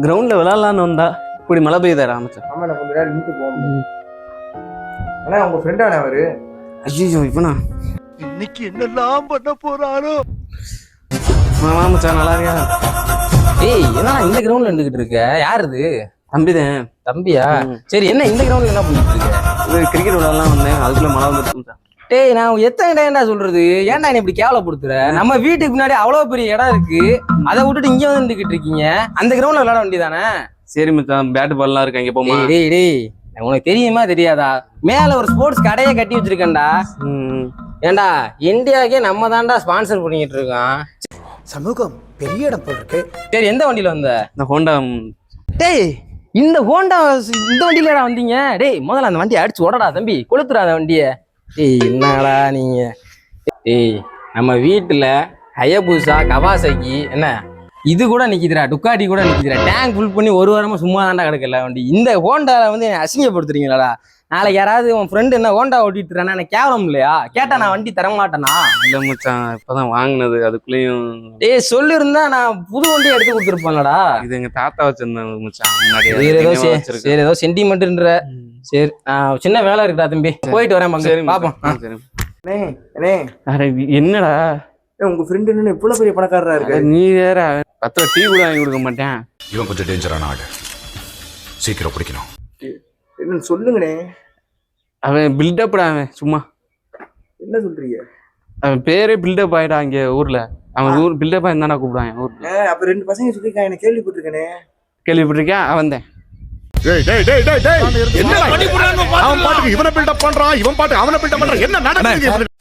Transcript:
கிரவுண்ட்ல விளையாடலான்னு வந்தா இப்படி மழை பெய்யுதாரா மச்சான்? ஆமா நான் கொஞ்ச நேரம் நின்று போகணும். ஆனா உங்க ஃப்ரெண்டானே அவரு. ஐயோ இப்பனா இன்னைக்கு என்னெல்லாம் பண்ண போறாரோ. மச்சான் நல்லா இருக்கியா? ஏய் என்ன இந்த கிரவுண்ட்ல இருந்துகிட்டு இருக்க? யாரு இது? தம்பிதான். தம்பியா? சரி என்ன இந்த கிரவுண்ட்ல என்ன பண்ணிட்டு இருக்க? கிரிக்கெட் விளையாடலாம் வந்தேன், அதுக்குள்ள மழை வந்துருச்சு மச்சான். டேய் நான் எத்தனை டைம்டா சொல்றது, ஏன்டா நீ இப்படி கேவலப்படுத்துற? நம்ம வீட்டுக்கு முன்னாடி அவ்வளவு பெரிய இடம் இருக்கு, அதை விட்டுட்டு இங்க வந்து நின்றுகிட்டு இருக்கீங்க. அந்த கிரவுண்ட்ல விளையாட வேண்டியதானே? சரி மச்சான், பேட் பால்லாம் இருக்கா, இங்க போமா? டேய் டேய் உனக்கு தெரியுமா தெரியாதா? மேல ஒரு ஸ்போர்ட்ஸ் கடையை கட்டி வச்சிருக்கேன்டா. ஏண்டா இந்தியாவுக்கே நம்ம தான்டா ஸ்பான்சர் பண்ணிட்டு இருக்கோம். சமூகம் பெரிய இடம் போல் இருக்கு. சரி எந்த வண்டியில வந்த? இந்த ஹோண்டா. டேய் இந்த ஹோண்டா இந்த வண்டியிலடா வந்தீங்க? டேய் முதல்ல அந்த வண்டியை அடிச்சு ஓடடா தம்பி, கொளுத்துறாத வண்டியை. டேய் என்னடா நீங்க? டேய் நம்ம வீட்டுல ஹயபுசா கவாசகி என்ன இது கூட நிக்குதுடா, டுக்காட்டி கூட நிக்குதுடா. டேங்க் ஃபுல் பண்ணி ஒரு வாரமா சும்மா தாண்டா கிடக்கல வண்டி. இந்த ஹோண்டால வந்து அசிங்கப்படுத்துறீங்களாடா? நாளைக்கு யாராவது உன் ஃப்ரெண்டு என்ன ஹோண்டா ஓட்டிட்டு இருக்கானா எனக்கு கேவலம் இல்லையா? கேட்டா நான் வண்டி தர மாட்டேனா? இல்ல மச்சான், இப்பதான் வாங்கினது, அதுக்குள்ளயும். டேய் சொல்லிருந்தா நான் புது வண்டி எடுத்து கொடுத்துருப்பேன்லடா. இது எங்க தாத்தா வச்சிருந்தாங்க மச்சான் முன்னாடி. சரி ஏதோ சென்டிமெண்ட்ன்ற. சரி சின்ன வேலை இருக்குடா தம்பி, போயிட்டு வரேன் பங்கு. பாப்போம். என்னடா உங்க ஃப்ரெண்டு என்ன இவ்வளவு பெரிய பணக்காரரா இருக்கு? நீ வேற 10 டீ கூட வாங்கி கொடுக்க மாட்டேன். இவன் கொஞ்சம் டேஞ்சரான ஆளு, சீக்கிரம் பிடிக்கணும். என்னன்னு சொல்லுங்கண்ணே. அவன் பில்டப்டா, அவன் சும்மா. என்ன சொல்றீங்க? அவன் பேரே பில்டப் ஆயிடா இங்க ஊர்ல. அவன் ஊர் பில்டப்பா இருந்தானா கூப்பிடுவாங்க ஊர்ல. அப்ப 2 பசங்க சொல்லிருக்காங்க, எனக்கு கேள்விப்பட்டிருக்கேனே. கேள்விப்பட்டிருக்கியா? அவன் தான். அவன் பாட்டுக்கு இவனை பில்டப் பண்றான், இவன் பாட்டு அவனை பில்டப் பண்றான். என்ன நடக்குது?